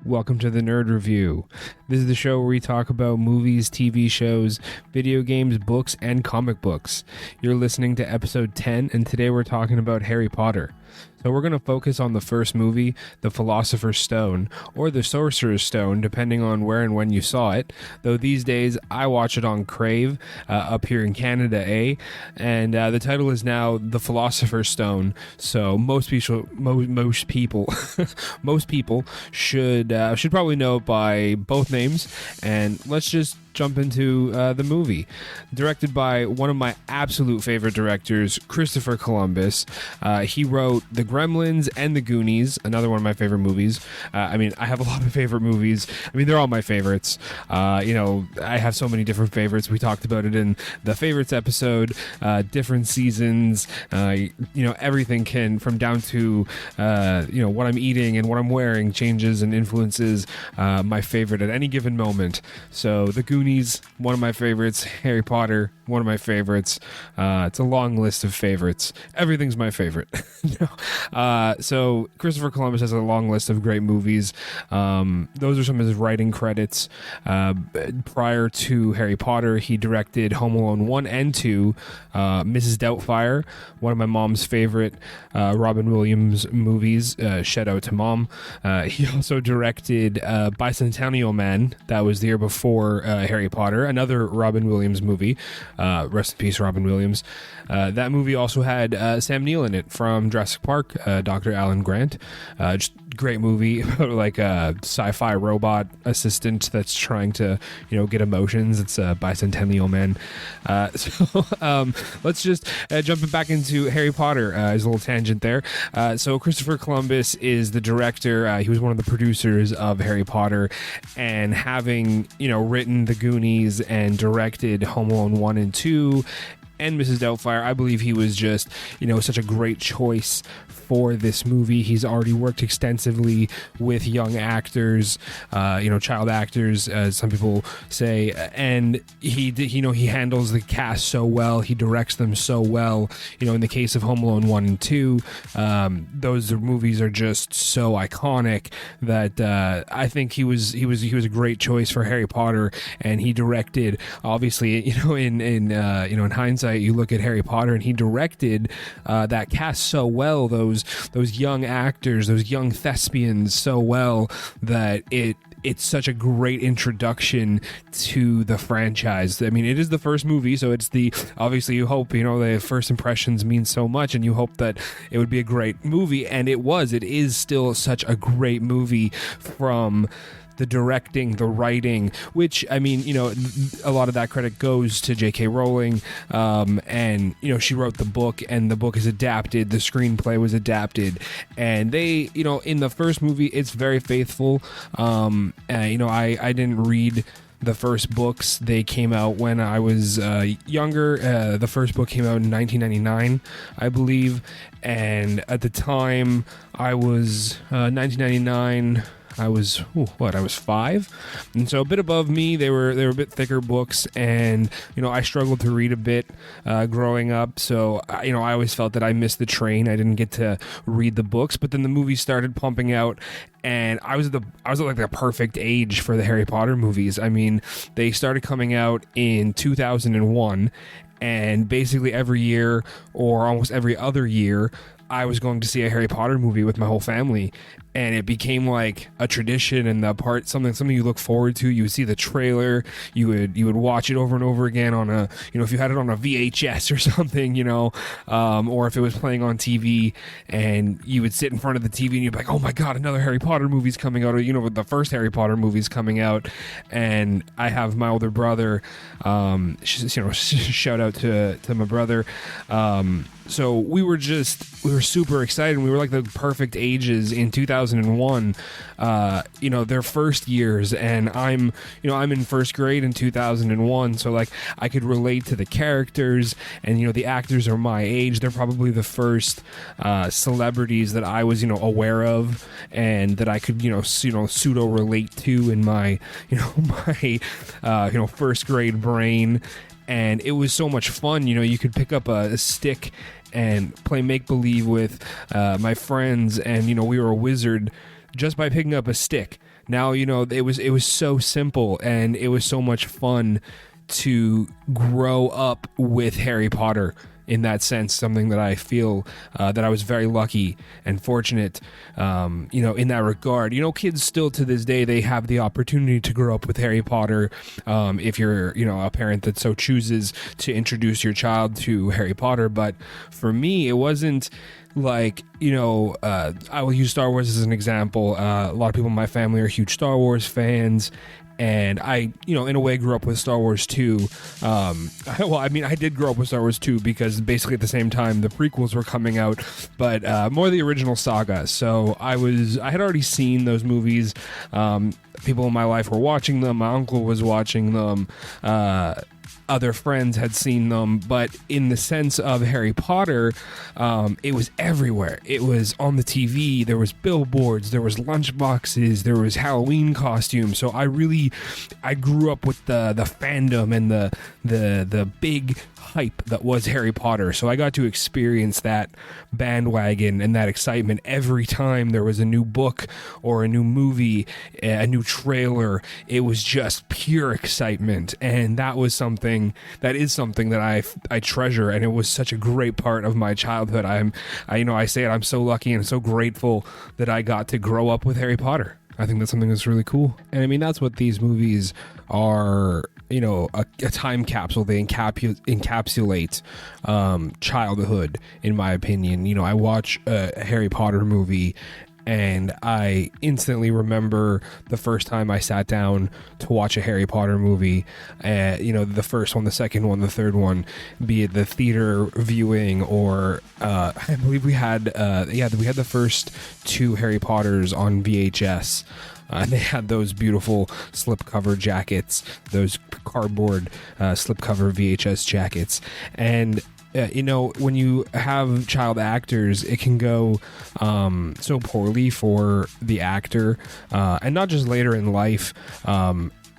Welcome to the Nerd Review. This is the show where we talk about movies, TV shows, video games, books, and comic books. You're listening to episode 10, and today we're talking about Harry Potter. So we're going to focus on the first movie, The Philosopher's Stone, or The Sorcerer's Stone, depending on where and when you saw it. Though these days, I watch it on Crave, up here in Canada, and the title is now The Philosopher's Stone. So most people should probably know it by both names. And let's just jump into the movie. Directed by one of my absolute favorite directors, Christopher Columbus. He wrote The Gremlins and The Goonies, another one of my favorite movies. I have a lot of favorite movies. They're all my favorites. I have so many different favorites. We talked about it in the favorites episode, different seasons, everything can, from down to, what I'm eating and what I'm wearing changes and influences my favorite at any given moment. So The Goonies, one of my favorites. Harry Potter, one of my favorites. It's a long list of favorites. Everything's my favorite. So Christopher Columbus has a long list of great movies. Those are some of his writing credits. Prior to Harry Potter, he directed Home Alone 1 and 2, Mrs. Doubtfire, one of my mom's favorite Robin Williams movies. Shout out to Mom. He also directed Bicentennial Man. That was the year before Harry Potter, another Robin Williams movie. Rest in peace, Robin Williams. That movie also had Sam Neill in it from Jurassic Park, Dr. Alan Grant. Just great movie, like a sci-fi robot assistant that's trying to, get emotions. It's Bicentennial Man. Let's just jump back into Harry Potter. As a little tangent there. So Christopher Columbus is the director. He was one of the producers of Harry Potter, and having, written The Goonies and directed Home Alone 1 and 2 and Mrs. Doubtfire, I believe he was just, such a great choice for this movie. He's already worked extensively with young actors, child actors, as some people say, and he handles the cast so well. He directs them so well. In the case of Home Alone 1 and 2, those movies are just so iconic that I think he was a great choice for Harry Potter. And he directed, obviously, in hindsight, you look at Harry Potter, and he directed that cast so well, those young actors, those young thespians so well, that it's such a great introduction to the franchise. It is the first movie, so it's obviously you hope, the first impressions mean so much, and you hope that it would be a great movie, and it is still such a great movie, from the directing, the writing, which, a lot of that credit goes to J.K. Rowling, and, she wrote the book, and the book is adapted, the screenplay was adapted, and they, in the first movie, it's very faithful. I didn't read the first books. They came out when I was younger. The first book came out in 1999, I believe, and at the time, I was 1999... I was 5, and so a bit above me. They were a bit thicker books, and I struggled to read a bit growing up. So I always felt that I missed the train. I didn't get to read the books, but then the movies started pumping out, and I was at like the perfect age for the Harry Potter movies. They started coming out in 2001, and basically every year, or almost every other year, I was going to see a Harry Potter movie with my whole family, and it became like a tradition, and something you look forward to. You would see the trailer, you would watch it over and over again on a, if you had it on a VHS or something, or if it was playing on TV, and you would sit in front of the TV and you'd be like, oh my god, another Harry Potter movie's coming out, or the first Harry Potter movie's coming out. And I have my older brother, shout out to my brother. So we were super excited, and we were like the perfect ages in 2001, their first years, and I'm in first grade in 2001, so like I could relate to the characters, and the actors are my age. They're probably the first celebrities that I was aware of, and that I could pseudo relate to in my my first grade brain. And it was so much fun. You could pick up a stick and play make-believe with my friends, and we were a wizard just by picking up a stick. Now, it was so simple, and it was so much fun to grow up with Harry Potter. In that sense, something that I feel that I was very lucky and fortunate, in that regard. Kids still to this day, they have the opportunity to grow up with Harry Potter. If you're, a parent that so chooses to introduce your child to Harry Potter. But for me, it wasn't like, I will use Star Wars as an example. A lot of people in my family are huge Star Wars fans. And I, in a way grew up with Star Wars 2. I did grow up with Star Wars 2 because basically at the same time the prequels were coming out, but more the original saga. So I had already seen those movies. People in my life were watching them. My uncle was watching them. Other friends had seen them, but in the sense of Harry Potter, it was everywhere. It was on the TV, there was billboards, there was lunchboxes, there was Halloween costumes. So I grew up with the fandom and the big hype that was Harry Potter. So I got to experience that bandwagon and that excitement every time there was a new book or a new movie, a new trailer. It was just pure excitement, and that is something that I treasure, and it was such a great part of my childhood. I say it, I'm so lucky and so grateful that I got to grow up with Harry Potter. I think that's something that's really cool. And I mean, that's what these movies are, a time capsule. They encapsulate childhood, in my opinion. I watch a Harry Potter movie and I instantly remember the first time I sat down to watch a Harry Potter movie. The first one, the second one, the third one, be it the theater viewing or I believe we had the first two Harry Potters on VHS. They had those beautiful slipcover jackets, those cardboard slipcover VHS jackets. And when you have child actors, it can go so poorly for the actor, and not just later in life.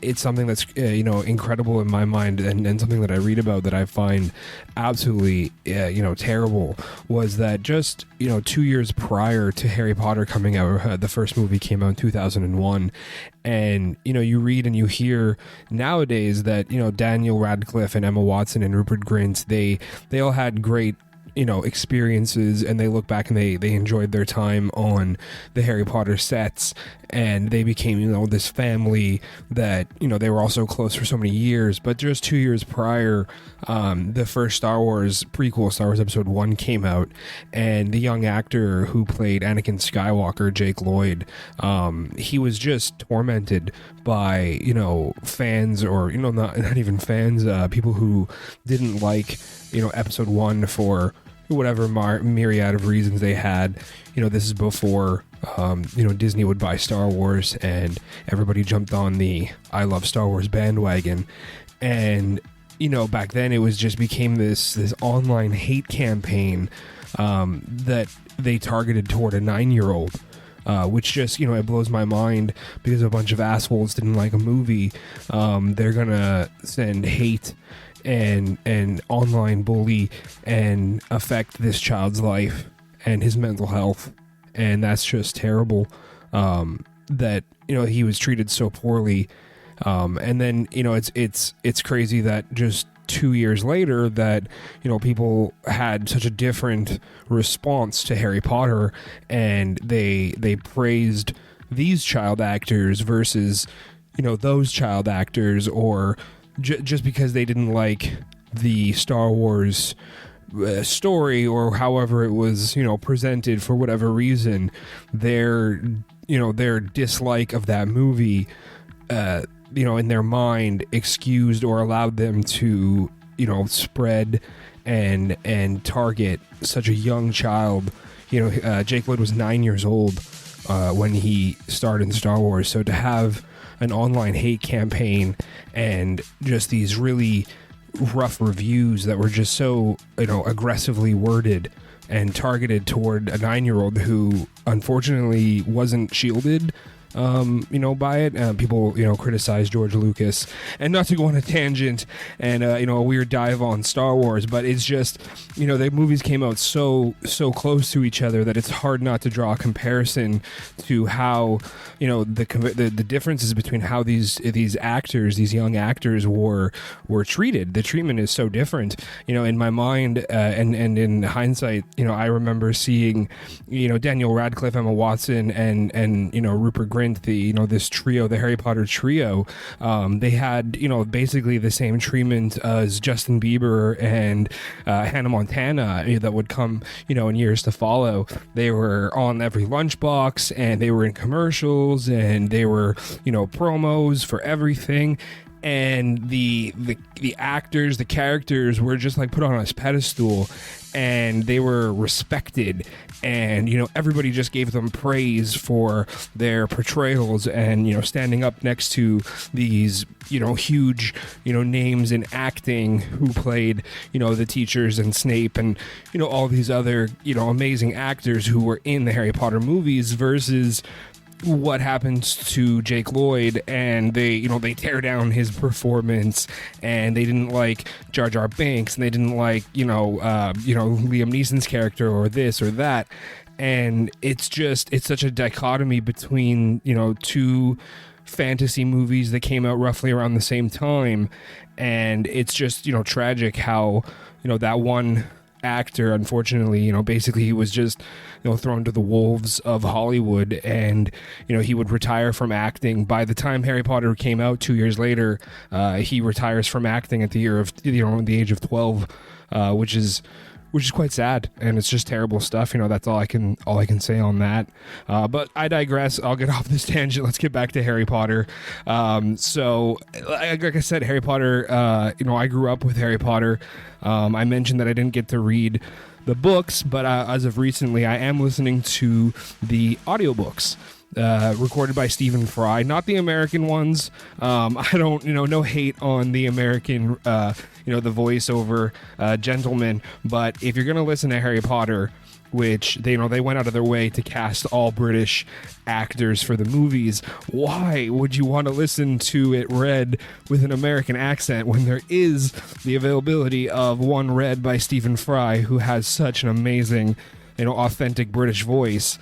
It's something that's incredible in my mind, and something that I read about that I find absolutely terrible was that just 2 years prior to Harry Potter coming out, the first movie came out in 2001, and you read and you hear nowadays that Daniel Radcliffe and Emma Watson and Rupert Grint, they all had great experiences, and they look back and they enjoyed their time on the Harry Potter sets, and they became this family that they were also close for so many years. But just 2 years prior, the first Star Wars prequel, Star Wars Episode 1, came out, and the young actor who played Anakin Skywalker, Jake Lloyd, he was just tormented by fans, or not even fans, people who didn't like Episode 1 for whatever myriad of reasons they had. This is before Disney would buy Star Wars, and everybody jumped on the I love Star Wars bandwagon. And back then it was just became this online hate campaign that they targeted toward a 9-year-old. Which just, it blows my mind, because a bunch of assholes didn't like a movie. They're gonna send hate and online bully and affect this child's life and his mental health, and that's just terrible. That he was treated so poorly, and then it's crazy that just 2 years later that people had such a different response to Harry Potter, and they praised these child actors versus those child actors, or just because they didn't like the Star Wars story, or however it was presented, for whatever reason, their dislike of that movie in their mind excused or allowed them to spread and target such a young child. Jake Lloyd was 9 years old when he started in Star Wars, so to have an online hate campaign and just these really rough reviews that were just so aggressively worded and targeted toward a 9-year-old who unfortunately wasn't shielded by it. People, criticize George Lucas, and not to go on a tangent and a weird dive on Star Wars, but it's just, the movies came out so close to each other that it's hard not to draw a comparison to how, the differences between how these young actors were treated. The treatment is so different, in my mind, and in hindsight, I remember seeing, Daniel Radcliffe, Emma Watson, and Rupert Grint, this trio, the Harry Potter trio. They had, basically the same treatment as Justin Bieber and Hannah Montana that would come, in years to follow. They were on every lunchbox, and they were in commercials, and they were, promos for everything. And the actors, the characters were just like put on a pedestal, and they were respected, and everybody just gave them praise for their portrayals, and standing up next to these huge names in acting who played the teachers and Snape and all these other amazing actors who were in the Harry Potter movies, versus what happens to Jake Lloyd, and they tear down his performance, and they didn't like Jar Jar Binks, and they didn't like Liam Neeson's character, or this or that. And it's such a dichotomy between two fantasy movies that came out roughly around the same time, and it's just tragic how that one actor, unfortunately, basically he was just thrown to the wolves of Hollywood, and he would retire from acting. By the time Harry Potter came out 2 years later, he retires from acting at the age of 12, which is quite sad, and it's just terrible stuff. That's all I can say on that. But I digress. I'll get off this tangent. Let's get back to Harry Potter. So, like I said, Harry Potter. I grew up with Harry Potter. I mentioned that I didn't get to read the books, but as of recently, I am listening to the audiobooks. Recorded by Stephen Fry, not the American ones. I don't, no hate on the American, the voiceover gentleman, but if you're going to listen to Harry Potter, which they went out of their way to cast all British actors for the movies, why would you want to listen to it read with an American accent when there is the availability of one read by Stephen Fry, who has such an amazing, authentic British voice?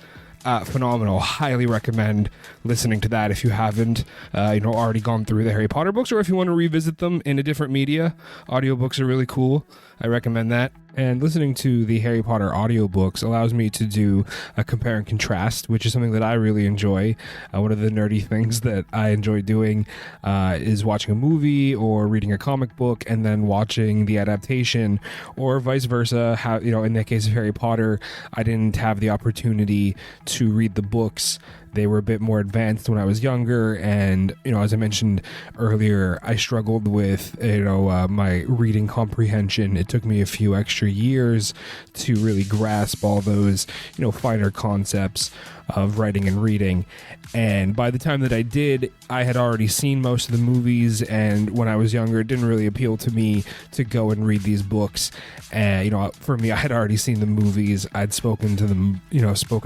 Phenomenal. Highly recommend listening to that if you haven't already gone through the Harry Potter books, or if you want to revisit them in a different media. Audiobooks are really cool. I recommend that. And listening to the Harry Potter audiobooks allows me to do a compare and contrast, which is something that I really enjoy. One of the nerdy things that I enjoy doing is watching a movie or reading a comic book and then watching the adaptation, or vice versa. In the case of Harry Potter, I didn't have the opportunity to read the books. They were a bit more advanced when I was younger, and as I mentioned earlier, I struggled with my reading comprehension. It took me a few extra years to really grasp all those finer concepts of writing and reading. And by the time that I did, I had already seen most of the movies, and when I was younger, it didn't really appeal to me to go and read these books. And for me, I had already seen the movies. I'd spoken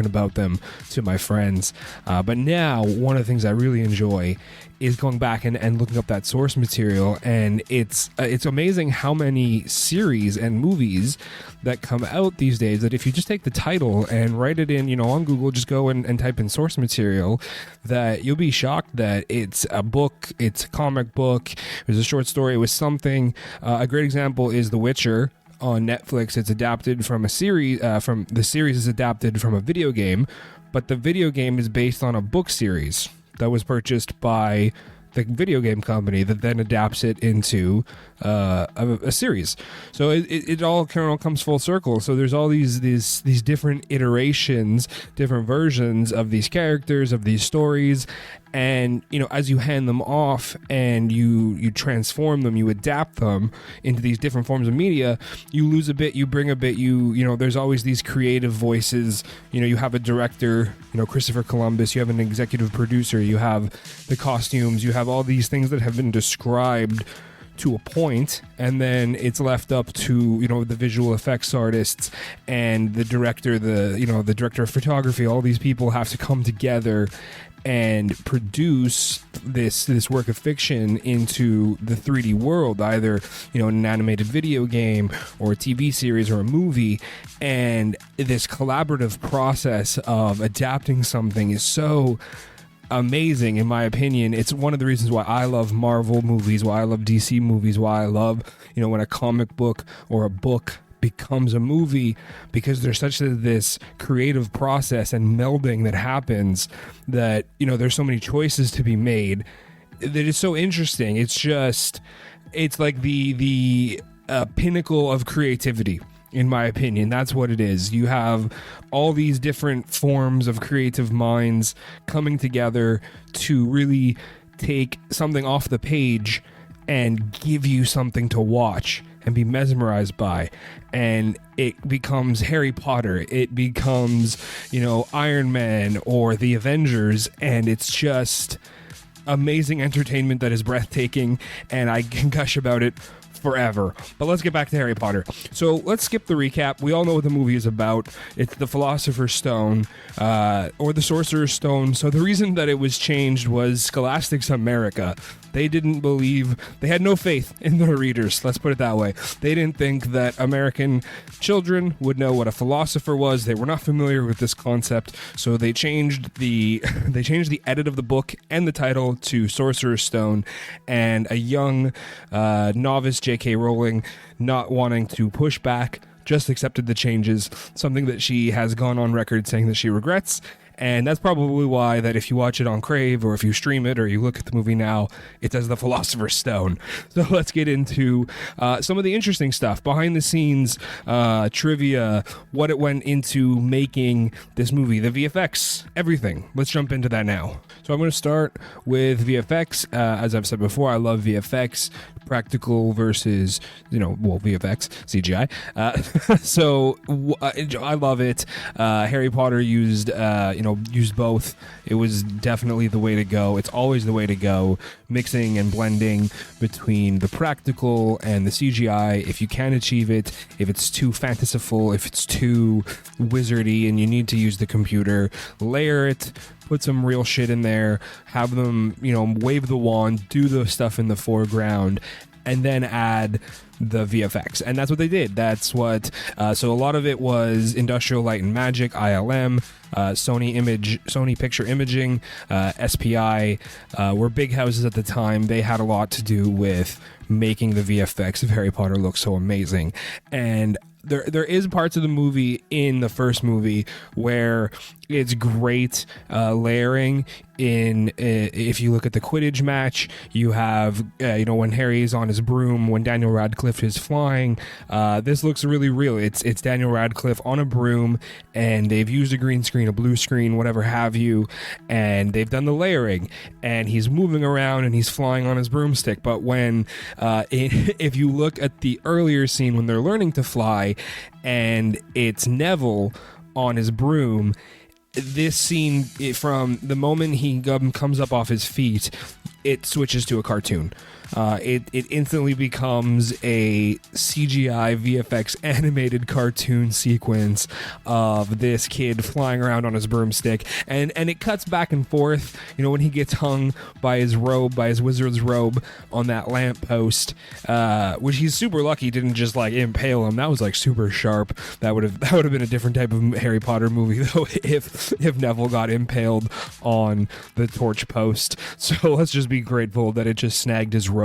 about them to my friends. But now, one of the things I really enjoy is going back and looking up that source material, and it's amazing how many series and movies that come out these days that if you just take the title and write it in, on Google, just go and type in source material, that you'll be shocked that it's a book, it's a comic book, it was a short story, it was something. A great example is The Witcher on Netflix. It's adapted from a series, the series is adapted from a video game, but the video game is based on a book series that was purchased by the video game company that then adapts it into a series. So it all kind of comes full circle. So there's all these different iterations, different versions of these characters, of these stories, and as you hand them off and you transform them, you adapt them into these different forms of media, you lose a bit, you bring a bit, there's always these creative voices. You have a director, Christopher Columbus, you have an executive producer, you have the costumes, you have all these things that have been described to a point, and then it's left up to, you know, the visual effects artists and the director, the director of photography. All these people have to come together and produce this work of fiction into the 3D world, either, you know, an animated video game or a TV series or a movie. And this collaborative process of adapting something is so amazing, in my opinion. It's one of the reasons why I love Marvel movies, why I love DC movies, why I love, you know, when a comic book or a book becomes a movie, because there's such this creative process and melding that happens that, you know, there's so many choices to be made that is so interesting. It's like the pinnacle of creativity, in my opinion. That's what it is. You have all these different forms of creative minds coming together to really take something off the page and give you something to watch and be mesmerized by. And it becomes Harry Potter, it becomes, you know, Iron Man or the Avengers, and it's just amazing entertainment that is breathtaking, and I can gush about it forever. But let's get back to Harry Potter. So let's skip the recap. We all know what the movie is about. It's the Philosopher's Stone, or the Sorcerer's Stone. So the reason that it was changed was Scholastic's America. They didn't believe, they had no faith in their readers, let's put it that way. They didn't think that American children would know what a philosopher was. They were not familiar with this concept, so they changed the edit of the book and the title to Sorcerer's Stone. And a young novice J.K. Rowling, not wanting to push back, just accepted the changes, something that she has gone on record saying that she regrets. And that's probably why that if you watch it on Crave, or if you stream it, or you look at the movie now, it says the Philosopher's Stone. So let's get into some of the interesting stuff, behind the scenes trivia, what it went into making this movie, the VFX, everything. Let's jump into that now. So I'm going to start with VFX. As I've said before, I love VFX, practical versus, VFX, CGI. I love it. Harry Potter used both. It was definitely the way to go. It's always the way to go, mixing and blending between the practical and the CGI. If you can achieve it, if it's too fanciful, if it's too wizardy and you need to use the computer, layer it, put some real shit in there, have them, wave the wand, do the stuff in the foreground, and then add the VFX. And that's what they did. That's what, so a lot of it was Industrial Light and Magic, ILM, Sony Picture Imaging, SPI, were big houses at the time. They had a lot to do with making the VFX of Harry Potter look so amazing. And there is parts of the movie in the first movie where it's great layering in. If you look at the Quidditch match, you have when Harry's on his broom, when Daniel Radcliffe is flying, this looks really real. It's Daniel Radcliffe on a broom, and they've used a green screen, a blue screen, whatever have you, and they've done the layering, and he's moving around and he's flying on his broomstick. But when if you look at the earlier scene when they're learning to fly, and it's Neville on his broom, this scene, from the moment he comes up off his feet, it switches to a cartoon. It instantly becomes a CGI VFX animated cartoon sequence of this kid flying around on his broomstick, and it cuts back and forth. When he gets hung by his wizard's robe on that lamppost, which he's super lucky didn't just impale him. That was super sharp. That would have been a different type of Harry Potter movie though, if Neville got impaled on the torch post. So let's just be grateful that it just snagged his robe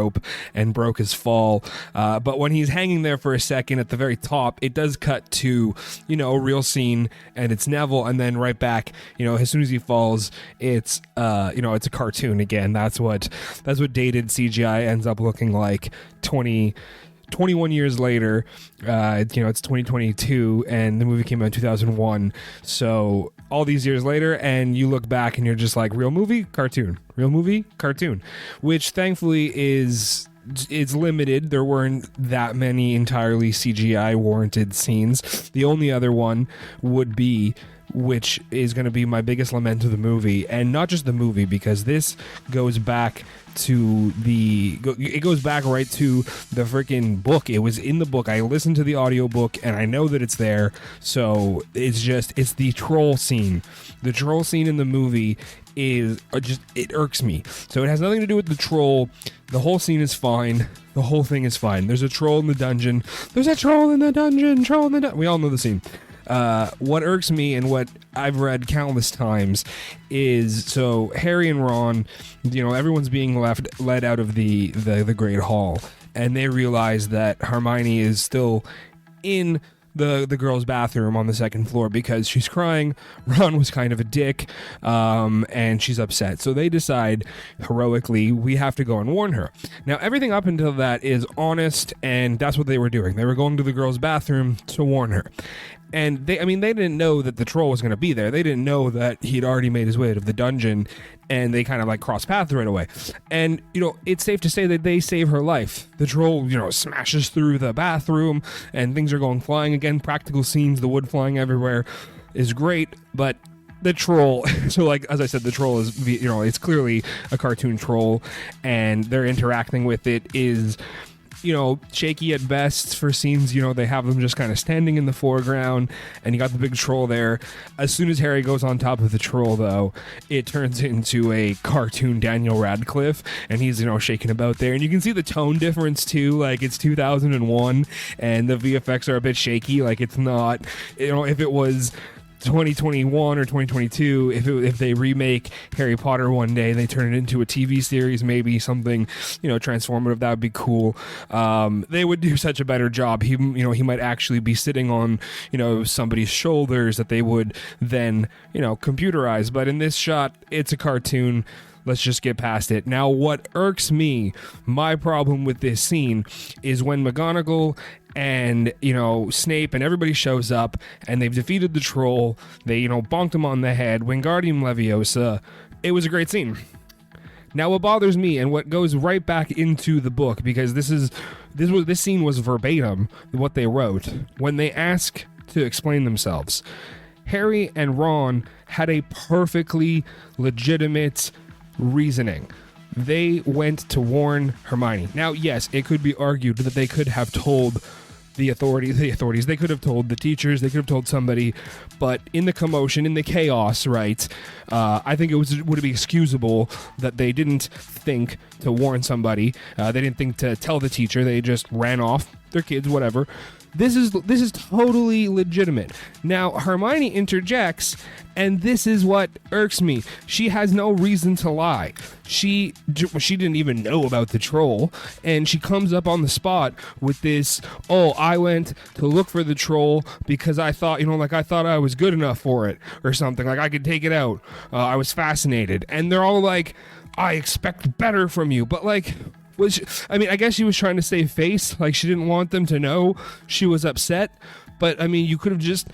and broke his fall. But when he's hanging there for a second at the very top, it does cut to a real scene, and it's Neville, and then right back, as soon as he falls, it's it's a cartoon again. That's what dated CGI ends up looking like 21 years later. It's 2022, and the movie came out in 2001. So all these years later, and you look back and you're just like, real movie, cartoon, real movie, cartoon, which thankfully it's limited. There weren't that many entirely CGI warranted scenes. The only other one would be which is going to be my biggest lament of the movie, and not just the movie, because this goes back to it goes back right to the freaking book. It was in the book. I listened to the audiobook and I know that it's there. So it's the troll scene. The troll scene in the movie is it irks me. So it has nothing to do with the troll. The whole scene is fine. The whole thing is fine. There's a troll in the dungeon. There's a troll in the dungeon. We all know the scene. What irks me, and what I've read countless times, is so Harry and Ron, everyone's being led out of the Great Hall, and they realize that Hermione is still in the girls' bathroom on the second floor because she's crying. Ron was kind of a dick, and she's upset. So they decide, heroically, we have to go and warn her. Now, everything up until that is honest, and that's what they were doing. They were going to the girls' bathroom to warn her. And they didn't know that the troll was going to be there. They didn't know that he'd already made his way out of the dungeon, and they kind of like crossed paths right away. And, it's safe to say that they save her life. The troll, smashes through the bathroom, and things are going flying again. Practical scenes, the wood flying everywhere is great, but the troll, so like, as I said, the troll is, it's clearly a cartoon troll, and they're interacting with it is, shaky at best for scenes. They have them just kind of standing in the foreground, and you got the big troll there. As soon as Harry goes on top of the troll, though, it turns into a cartoon Daniel Radcliffe, and he's, shaking about there. And you can see the tone difference, too. Like, it's 2001, and the VFX are a bit shaky. Like, it's not, if it was 2021 or 2022, if they remake Harry Potter one day, they turn it into a TV series, maybe something transformative, that would be cool. They would do such a better job. He might actually be sitting on somebody's shoulders that they would then computerize. But in this shot, it's a cartoon. Let's just get past it. Now, what irks me, my problem with this scene, is when McGonagall and, Snape and everybody shows up, and they've defeated the troll. They, bonked him on the head. Wingardium Leviosa. It was a great scene. Now, what bothers me, and what goes right back into the book, because this scene was verbatim what they wrote, when they ask to explain themselves. Harry and Ron had a perfectly legitimate reasoning. They went to warn Hermione. Now, yes, it could be argued that they could have told the authorities, they could have told the teachers, they could have told somebody, but in the commotion, in the chaos, right, I think would be excusable that they didn't think to warn somebody. They didn't think to tell the teacher. They just ran off, their kids, whatever. This is totally legitimate. Now, Hermione interjects, and this is what irks me. She has no reason to lie. She didn't even know about the troll, and she comes up on the spot with this, I went to look for the troll because I thought, I thought I was good enough for it, or something. Like, I could take it out. I was fascinated. And they're all like, I expect better from you. But, like, I guess she was trying to save face. Like, she didn't want them to know she was upset. But, you could have just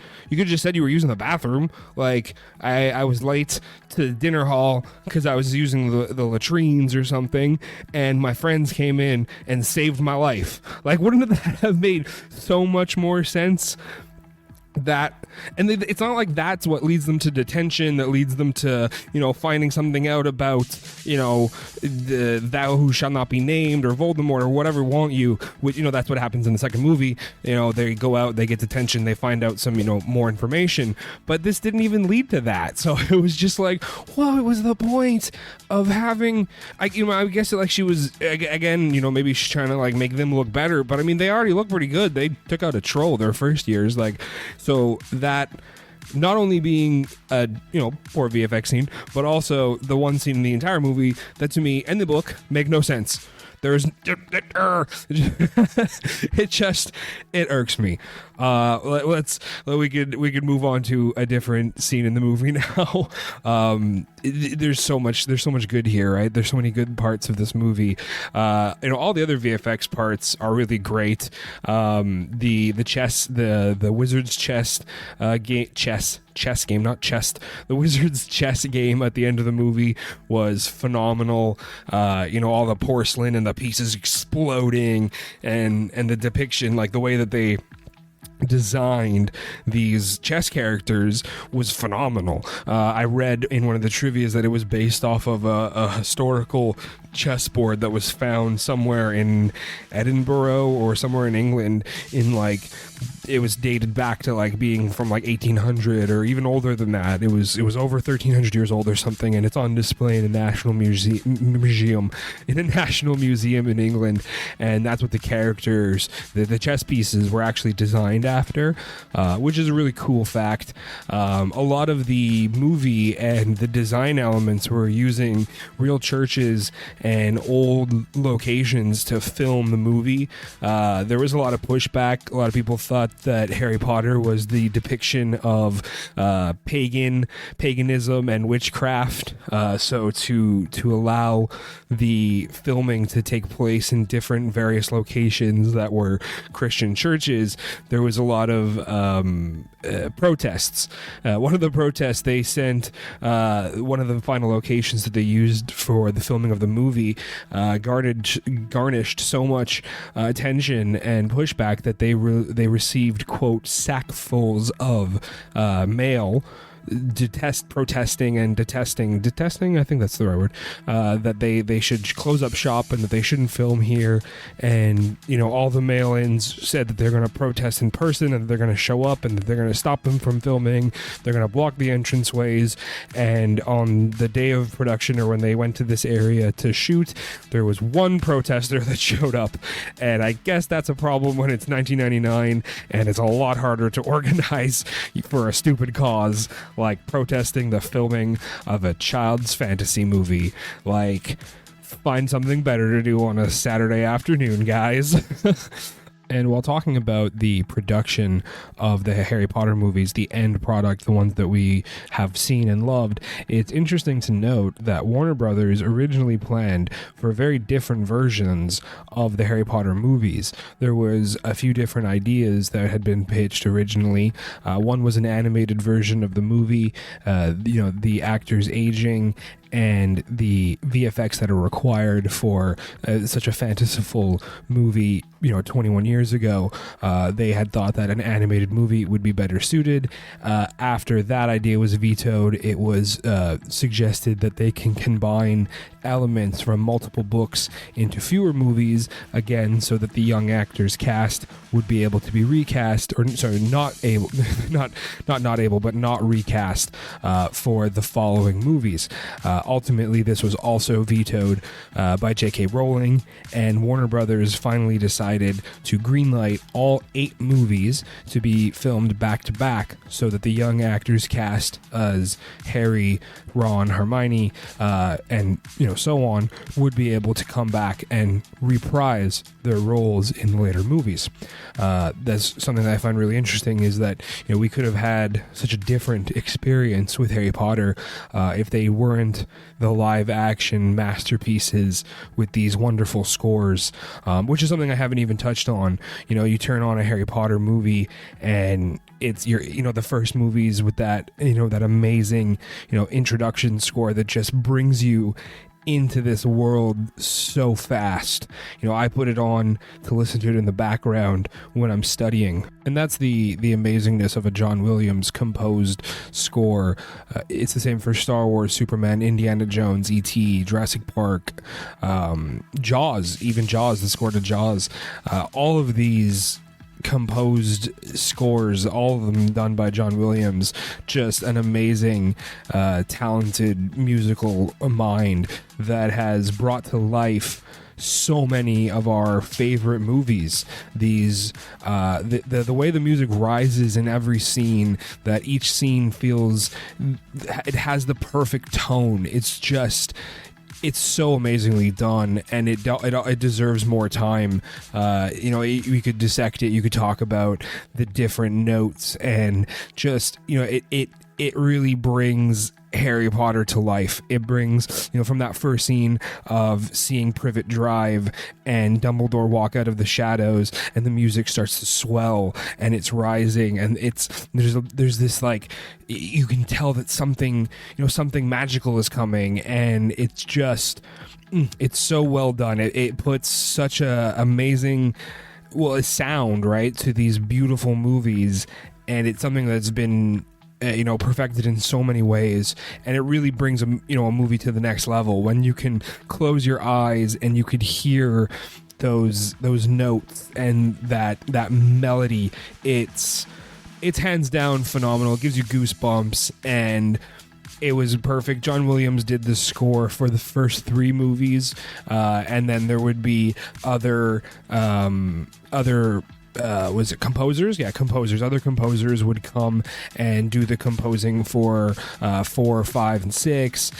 said you were using the bathroom. Like, I was late to the dinner hall because I was using the latrines or something, and my friends came in and saved my life. Like, wouldn't that have made so much more sense? It's not like that's what leads them to detention, that leads them to, finding something out about, the thou who shall not be named, or Voldemort, or whatever want you, which, that's what happens in the second movie. They go out, they get detention, they find out some, more information, but this didn't even lead to that. So it was just like, what was the point of having, I guess like she was, again, maybe she's trying to like make them look better, but they already look pretty good. They took out a troll their first years, like, so that not only being a poor VFX scene, but also the one scene in the entire movie that to me and the book make no sense. There's it irks me. We could move on to a different scene in the movie now. There's so much good here, right? There's so many good parts of this movie. All the other VFX parts are really great. The chess, the wizard's chess game, not chest. The wizard's chess game at the end of the movie was phenomenal. All the porcelain and the pieces exploding, and the depiction, like the way that they designed these chess characters was phenomenal. I read in one of the trivias that it was based off of a historical chessboard that was found somewhere in Edinburgh or somewhere in England in like, it was dated back to like being from like 1800 or even older than that. It was over 1300 years old or something, and it's on display in the National Museum in England, and that's what the characters, the chess pieces were actually designed after, which is a really cool fact. A lot of the movie and the design elements were using real churches and old locations to film the movie. There was a lot of pushback. A lot of people thought that Harry Potter was the depiction of paganism and witchcraft. So to allow the filming to take place in different various locations that were Christian churches, there was a lot of protests. One of the protests, they sent one of the final locations that they used for the filming of the movie garnished so much attention and pushback that they received, quote, sackfuls of mail protesting, I think that's the right word, that they should close up shop and that they shouldn't film here. And, you know, all the mail-ins said that they're going to protest in person and they're going to show up and that they're going to stop them from filming. They're going to block the entranceways. And on the day of production, or when they went to this area to shoot, there was one protester that showed up. And I guess that's a problem when it's 1999 and it's a lot harder to organize for a stupid cause like protesting the filming of a child's fantasy movie. Like, find something better to do on a Saturday afternoon, guys. And while talking about the production of the Harry Potter movies, the end product, the ones that we have seen and loved, it's interesting to note that Warner Brothers originally planned for very different versions of the Harry Potter movies. There was a few different ideas that had been pitched originally. One was an animated version of the movie, the actors aging and the VFX that are required for such a fanciful movie, 21 years ago. They had thought that an animated movie would be better suited. After that idea was vetoed, it was suggested that they can combine elements from multiple books into fewer movies, again, so that the young actors cast would be able to be recast, or sorry, not recast for the following movies. Ultimately, this was also vetoed by J.K. Rowling, and Warner Brothers finally decided to greenlight all 8 movies to be filmed back-to-back so that the young actors cast as Harry, Ron, Hermione, and so on would be able to come back and reprise their roles in the later movies. That's something that I find really interesting, is that we could have had such a different experience with Harry Potter if they weren't the live action masterpieces with these wonderful scores, which is something I haven't even touched on. You turn on a Harry Potter movie and it's the first movies with that that amazing introduction score that just brings you into this world so fast. I put it on to listen to it in the background when I'm studying, and that's the amazingness of a John Williams composed score. It's the same for Star Wars, Superman, Indiana Jones, E.T., Jurassic Park, Jaws, the score to Jaws. All of these composed scores, all of them done by John Williams, just an amazing talented musical mind that has brought to life so many of our favorite movies. These the way the music rises in every scene, that each scene feels, it has the perfect tone. It's so amazingly done, and it deserves more time. We could dissect it. You could talk about the different notes, and just it really brings Harry Potter to life. It brings, from that first scene of seeing Privet drive and Dumbledore walk out of the shadows, and the music starts to swell and it's rising, and there's this, like, you can tell that something magical is coming, and it's just, it's so well done. It puts such a amazing a sound, right, to these beautiful movies, and it's something that's been perfected in so many ways, and it really brings a movie to the next level when you can close your eyes and you could hear those notes and that melody. It's hands down phenomenal. It gives you goosebumps, and it was perfect. John Williams did the score for the first 3 movies, and then there would be other was it composers? Yeah, composers. Other composers would come and do the composing for 4, 5, and 6.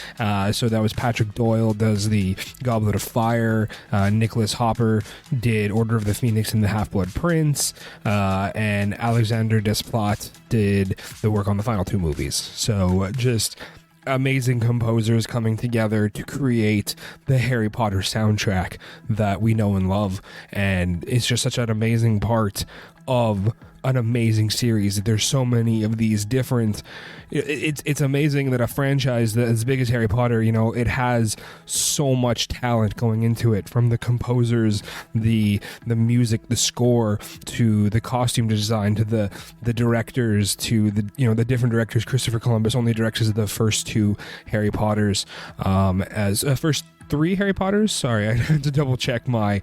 So that was Patrick Doyle does the Goblet of Fire. Nicholas Hopper did Order of the Phoenix and the Half-Blood Prince. And Alexander Desplat did the work on the final 2 movies. So just amazing composers coming together to create the Harry Potter soundtrack that we know and love, and it's just such an amazing part of an amazing series. There's so many of these different. It's amazing that a franchise that as big as Harry Potter, it has so much talent going into it, from the composers, the music, the score, to the costume design, to the directors, to the different directors. Christopher Columbus only directs the first 2 Harry Potters, as first 3 Harry Potters. Sorry, I had to double check my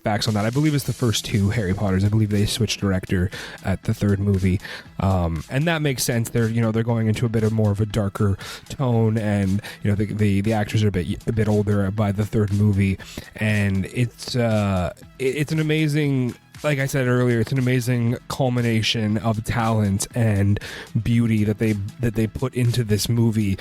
facts on that. I believe it's the first 2 Harry Potters. I believe they switched director at the 3rd movie, and that makes sense. They're going into a bit of more of a darker tone, and the actors are a bit older by the 3rd movie, and it's an amazing. Like I said earlier, it's an amazing culmination of talent and beauty that they put into this movie.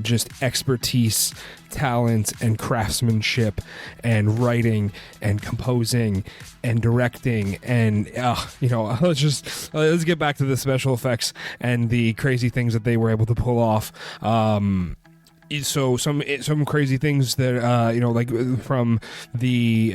Just expertise, talent, and craftsmanship, and writing, and composing, and directing, and let's get back to the special effects and the crazy things that they were able to pull off. So some crazy things that like from the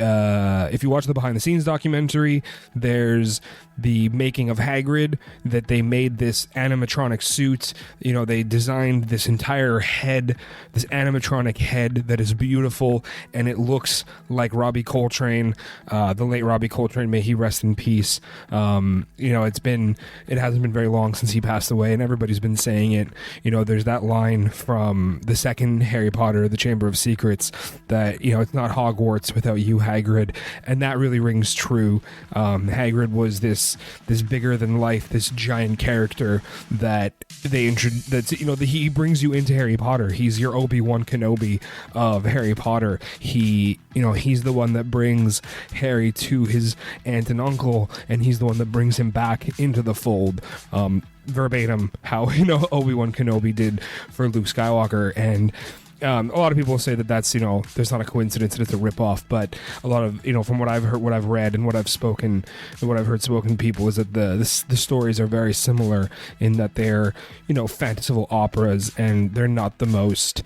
if you watch the behind the scenes documentary, there's the making of Hagrid, that they made this animatronic suit. They designed this entire head, this animatronic head that is beautiful, and it looks like Robbie Coltrane, the late Robbie Coltrane, may he rest in peace. It hasn't been very long since he passed away, and everybody's been saying it. There's that line from the second Harry Potter, The Chamber of Secrets, that it's not Hogwarts without you, Hagrid, and that really rings true. Hagrid was this bigger than life, this giant character that he brings you into Harry Potter. He's your Obi-Wan Kenobi of Harry Potter. He's the one that brings Harry to his aunt and uncle, and he's the one that brings him back into the fold. Verbatim how Obi-Wan Kenobi did for Luke Skywalker. And a lot of people say that that's there's not a coincidence, that it's a ripoff, but a lot of from what I've heard, what I've read, and what I've heard spoken to people, is that the stories are very similar in that they're fanciful operas, and they're not the most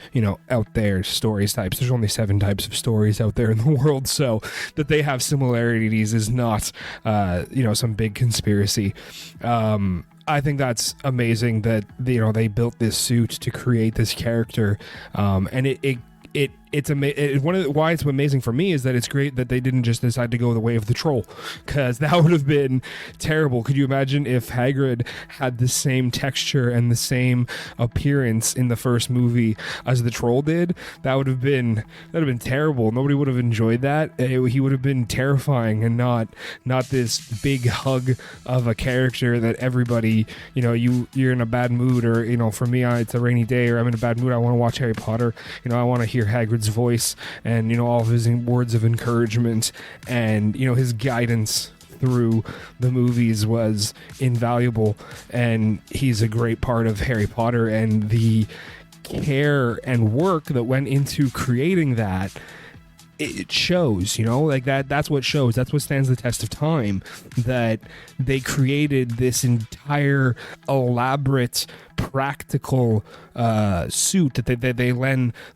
out there stories types. There's only 7 types of stories out there in the world, so that they have similarities is not some big conspiracy. I think that's amazing that they built this suit to create this character, and why it's amazing for me is that it's great that they didn't just decide to go the way of the troll, because that would have been terrible. Could you imagine if Hagrid had the same texture and the same appearance in the first movie as the troll did? That would have been terrible. Nobody would have enjoyed that. He would have been terrifying, and not this big hug of a character that everybody you're in a bad mood, or for me, it's a rainy day, or I'm in a bad mood, I want to watch Harry Potter. I want to hear Hagrid's voice, and all of his words of encouragement, and his guidance through the movies was invaluable. And he's a great part of Harry Potter, and the care and work that went into creating that, it shows, that's what shows. That's what stands the test of time, that they created this entire elaborate practical suit that they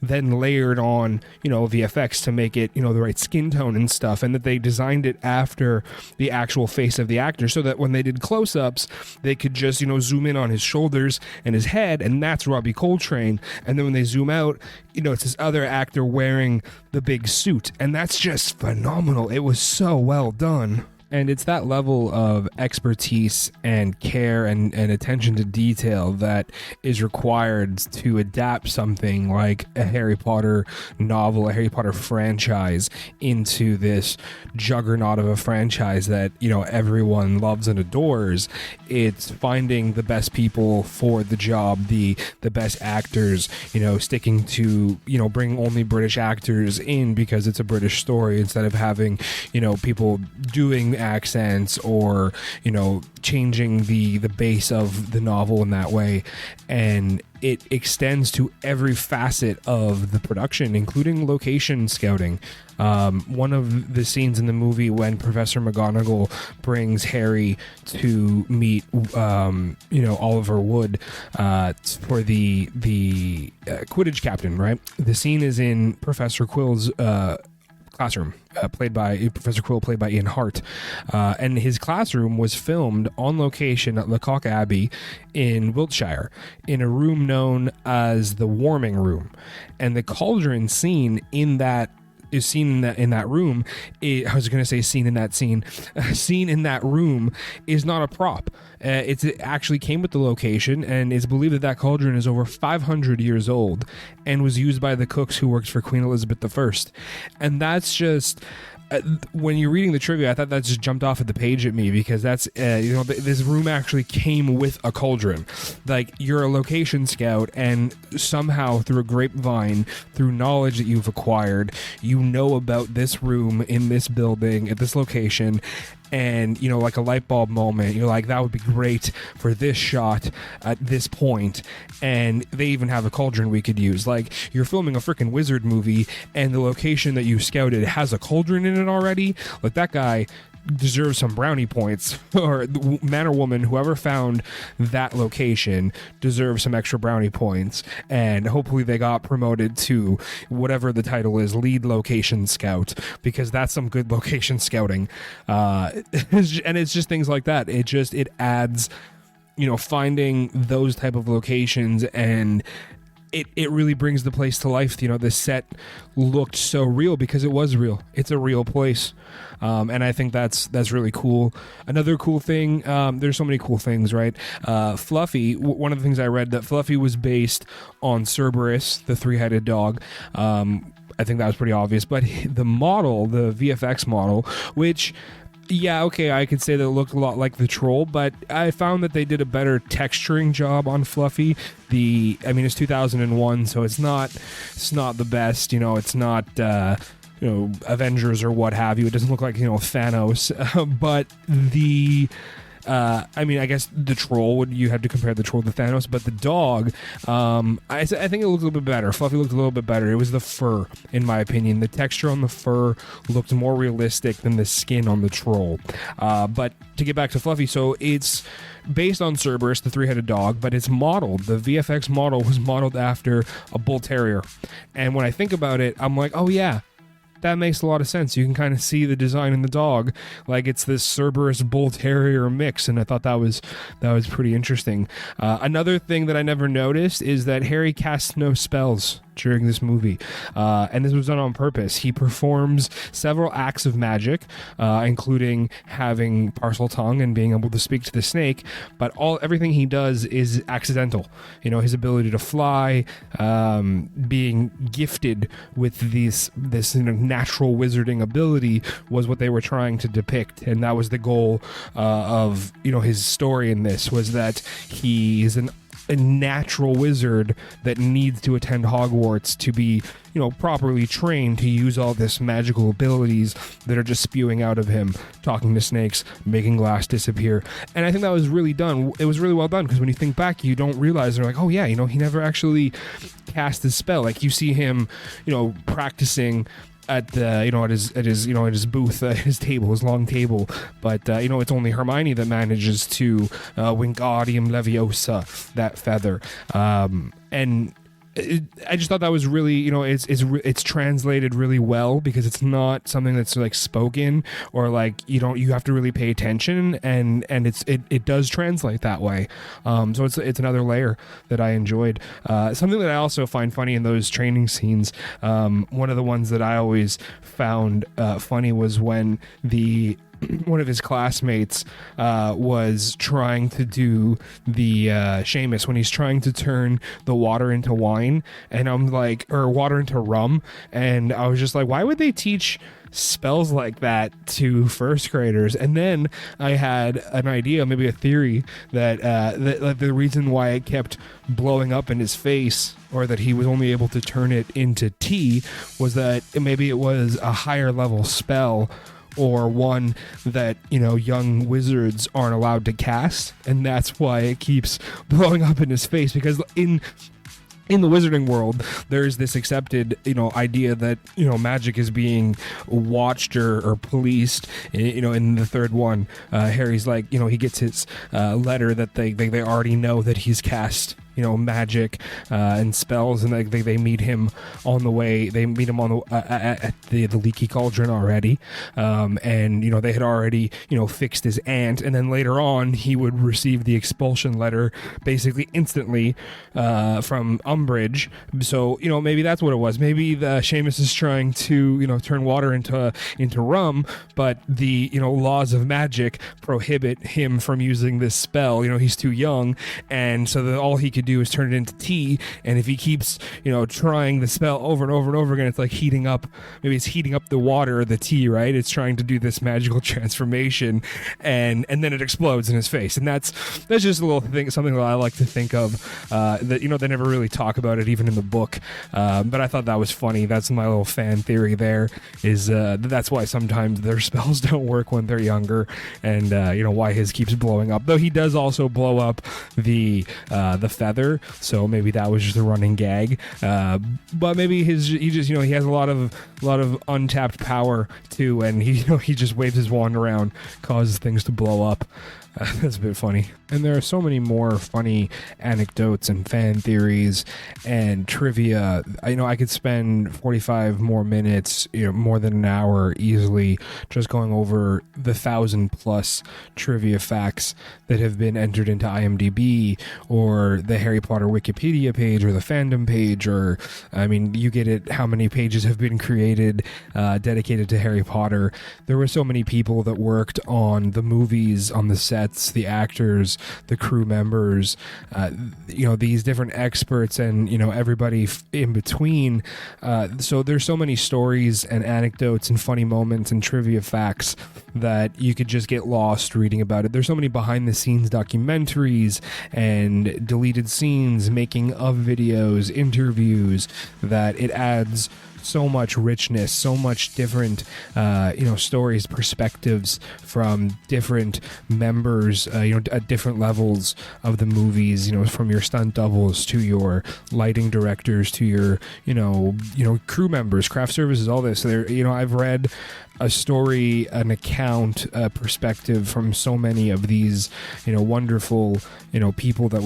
then layered on VFX to make it the right skin tone and stuff, and that they designed it after the actual face of the actor, so that when they did close-ups they could just zoom in on his shoulders and his head, and that's Robbie Coltrane, and then when they zoom out it's this other actor wearing the big suit, and that's just phenomenal. It was so well done. And it's that level of expertise and care and attention to detail that is required to adapt something like a Harry Potter novel, a Harry Potter franchise, into this juggernaut of a franchise that, you know, everyone loves and adores. It's finding the best people for the job, the best actors, you know, sticking to, you know, bringing only British actors in because it's a British story, instead of having, you know, people doing accents or, you know, changing the base of the novel in that way. And it extends to every facet of the production, including location scouting. One of the scenes in the movie when Professor McGonagall brings Harry to meet, you know, Oliver Wood for the Quidditch captain, right? The scene is in Professor Quill's classroom, Professor Quill, played by Ian Hart, and his classroom was filmed on location at Lecoq Abbey in Wiltshire, in a room known as the warming room. And the cauldron scene in that is seen in that room. I was going to say scene in that scene. Scene in that room is not a prop. It actually came with the location, and it's believed that cauldron is over 500 years old and was used by the cooks who worked for Queen Elizabeth I. And that's just... when you're reading the trivia, I thought that just jumped off at the page at me, because that's, you know, this room actually came with a cauldron. Like, you're a location scout, and somehow through a grapevine, through knowledge that you've acquired, you know about this room in this building at this location. And, you know, like a light bulb moment, you're like, that would be great for this shot at this point. And they even have a cauldron we could use. Like, you're filming a freaking wizard movie, and the location that you scouted has a cauldron in it already. Like, that guy deserves some brownie points, or the man or woman, whoever found that location, deserves some extra brownie points, and hopefully they got promoted to whatever the title is, lead location scout, because that's some good location scouting. And it's just things like that. It adds, you know, finding those type of locations, and it really brings the place to life. You know, the set looked so real because it was real. It's a real place. And I think that's really cool. Another cool thing, there's so many cool things, right? Fluffy, one of the things I read, that Fluffy was based on Cerberus, the three-headed dog. I think that was pretty obvious. But the model, the VFX model, which... yeah, okay, I could say that it looked a lot like the troll, but I found that they did a better texturing job on Fluffy. I mean, it's 2001, so it's not the best, you know, it's not, you know, Avengers or what have you. It doesn't look like, you know, Thanos, but I mean, I guess the troll, you had to compare the troll to Thanos, but the dog, I think it looked a little bit better. Fluffy looked a little bit better. It was the fur, in my opinion. The texture on the fur looked more realistic than the skin on the troll. But to get back to Fluffy, so it's based on Cerberus, the three-headed dog, but it's modeled. The VFX model was modeled after a bull terrier. And when I think about it, I'm like, oh yeah, that makes a lot of sense. You can kind of see the design in the dog, like it's this Cerberus Bull Terrier mix, and I thought that was pretty interesting. Another thing that I never noticed is that Harry casts no spells during this movie, and this was done on purpose. He performs several acts of magic, including having parcel tongue and being able to speak to the snake, but everything he does is accidental. You know, his ability to fly, being gifted with this you know, natural wizarding ability was what they were trying to depict, and that was the goal of, you know, his story in this, was that he is a natural wizard that needs to attend Hogwarts to be, you know, properly trained to use all this magical abilities that are just spewing out of him, talking to snakes, making glass disappear. And I think that was really done. It was really well done, because when you think back, you don't realize, they're like, oh yeah, you know, he never actually cast his spell. Like, you see him, you know, practicing at you know, at his booth, his table, his long table, but you know, it's only Hermione that manages to Wingardium Leviosa, that feather, and I just thought that was really, you know, it's translated really well, because it's not something that's like spoken, or like you have to really pay attention, and it does translate that way. So it's another layer that I enjoyed. Something that I also find funny in those training scenes, one of the ones that I always found funny was when the one of his classmates was trying to do the Seamus when he's trying to turn the water into wine, and I'm like, or water into rum, and I was just like, why would they teach spells like that to first graders? And then I had an idea, maybe a theory, that the reason why it kept blowing up in his face, or that he was only able to turn it into tea, was that maybe it was a higher level spell, or one that, you know, young wizards aren't allowed to cast, and that's why it keeps blowing up in his face. Because in the wizarding world, there's this accepted, you know, idea that, you know, magic is being watched or policed. You know, in the third one, Harry's like, you know, he gets his letter that they already know that he's cast, you know, magic and spells, and they meet him on the way. They meet him on the at the Leaky Cauldron already, and, you know, they had already, you know, fixed his aunt, and then later on he would receive the expulsion letter basically instantly from Umbridge. So, you know, maybe that's what it was. Maybe the Seamus is trying to, you know, turn water into rum, but the, you know, laws of magic prohibit him from using this spell. You know, he's too young, and so that all he could do is turn it into tea. And if he keeps, you know, trying the spell over and over and over again, it's like heating up, maybe it's heating up the water or the tea, right? It's trying to do this magical transformation, and then it explodes in his face. And that's just a little thing, something that I like to think of, that, you know, they never really talk about it even in the book, but I thought that was funny. That's my little fan theory there, is that's why sometimes their spells don't work when they're younger, and you know, why his keeps blowing up, though he does also blow up the feather. So maybe that was just a running gag, but maybe he just, you know, he has a lot of untapped power too, and he, you know, he just waves his wand around, causes things to blow up. That's a bit funny. And there are so many more funny anecdotes and fan theories and trivia. I know I could spend 45 more minutes, you know, more than an hour easily, just going over the 1,000+ trivia facts that have been entered into IMDb, or the Harry Potter Wikipedia page, or the fandom page, or, I mean, you get it, how many pages have been created dedicated to Harry Potter. There were so many people that worked on the movies, on the sets, the actors, the crew members, you know, these different experts, and, you know, everybody in between. So there's so many stories and anecdotes and funny moments and trivia facts that you could just get lost reading about it. There's so many behind the scenes documentaries and deleted scenes, making of videos, interviews, that it adds so much richness, so much different, you know, stories, perspectives from different members, you know, at different levels of the movies, you know, from your stunt doubles to your lighting directors to your, you know, crew members, craft services, all this. So there, you know, I've read a story, an account, a perspective from so many of these, you know, wonderful, you know, people that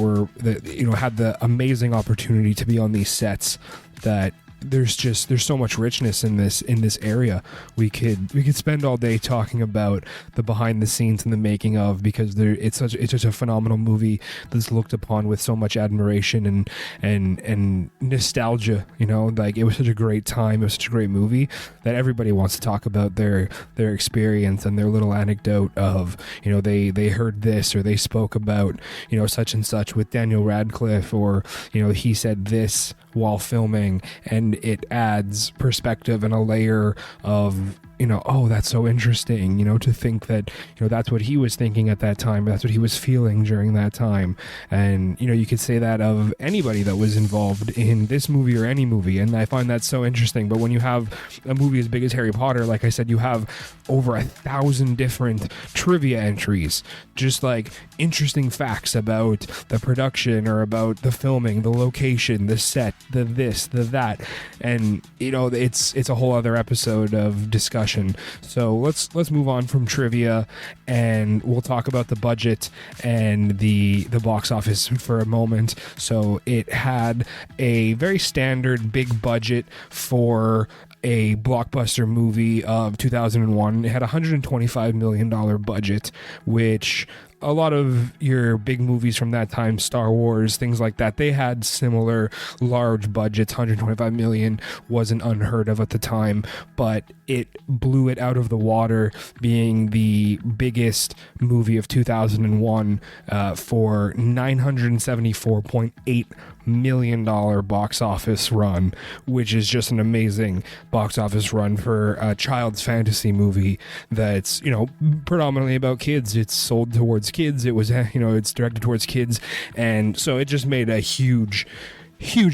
you know, had the amazing opportunity to be on these sets, that there's so much richness in this area. We could spend all day talking about the behind the scenes and the making of, because it's such a phenomenal movie that's looked upon with so much admiration and nostalgia. You know, like, it was such a great time, it was such a great movie, that everybody wants to talk about their experience and their little anecdote of, you know, they heard this, or they spoke about, you know, such and such with Daniel Radcliffe, or, you know, he said this while filming, and it adds perspective and a layer of, you know, oh, that's so interesting, you know, to think that, you know, that's what he was thinking at that time, that's what he was feeling during that time. And, you know, you could say that of anybody that was involved in this movie or any movie, and I find that so interesting. But when you have a movie as big as Harry Potter, like I said, you have over 1,000 different trivia entries, just like interesting facts about the production, or about the filming, the location, the set, the this, the that, and, you know, it's a whole other episode of discussion. So let's move on from trivia, and we'll talk about the budget and the box office for a moment. So it had a very standard big budget for a blockbuster movie of 2001. It had a $125 million budget, which a lot of your big movies from that time, Star Wars, things like that, they had similar large budgets. 125 million wasn't unheard of at the time, but it blew it out of the water, being the biggest movie of 2001 for $974.8 million box office run, which is just an amazing box office run for a child's fantasy movie that's, you know, predominantly about kids. It's sold towards kids. It was, you know, it's directed towards kids, and so it just made a huge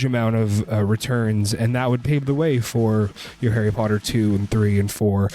amount of returns, and that would pave the way for your Harry Potter 2 and 3 and 4,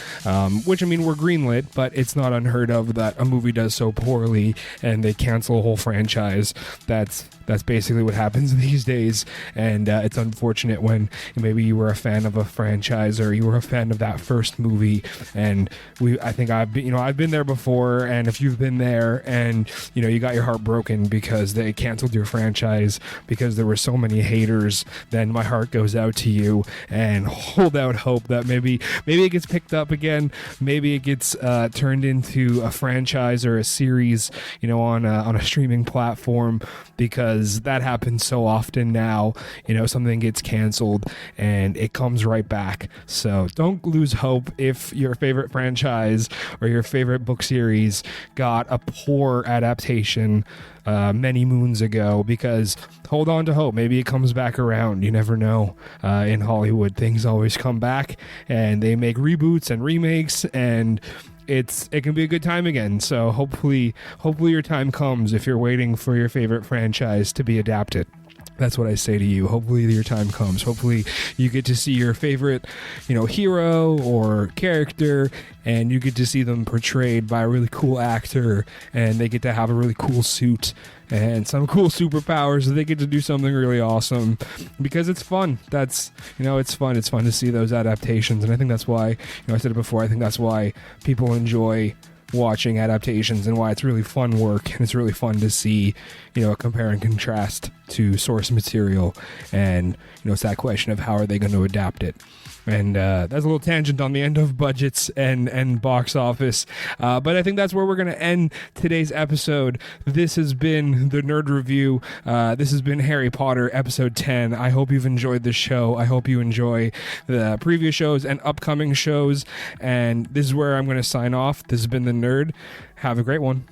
which, I mean, were greenlit, but it's not unheard of that a movie does so poorly and they cancel a whole franchise. That's basically what happens these days, and it's unfortunate when maybe you were a fan of a franchise or you were a fan of that first movie, and I've been there before, and if you've been there and, you know, you got your heart broken because they canceled your franchise because there were so many haters, then my heart goes out to you, and hold out hope that maybe it gets picked up again, maybe it gets turned into a franchise or a series, you know, on a streaming platform, because that happens so often now. You know, something gets canceled and it comes right back. So don't lose hope if your favorite franchise or your favorite book series got a poor adaptation many moons ago, because hold on to hope. Maybe it comes back around. You never know. In Hollywood, things always come back, and they make reboots and remakes, and it can be a good time again. So hopefully your time comes if you're waiting for your favorite franchise to be adapted. That's what I say to you. Hopefully your time comes. Hopefully you get to see your favorite, you know, hero or character, and you get to see them portrayed by a really cool actor, and they get to have a really cool suit and some cool superpowers, so they get to do something really awesome, because it's fun. That's, you know, it's fun. It's fun to see those adaptations, and I think that's why, you know, I said it before, I think that's why people enjoy watching adaptations, and why it's really fun work, and it's really fun to see, you know, a compare and contrast to source material, and, you know, it's that question of how are they going to adapt it. And that's a little tangent on the end of budgets and box office. But I think that's where we're going to end today's episode. This has been the Nerd Review. This has been Harry Potter episode 10. I hope you've enjoyed the show. I hope you enjoy the previous shows and upcoming shows. And this is where I'm going to sign off. This has been the Nerd. Have a great one.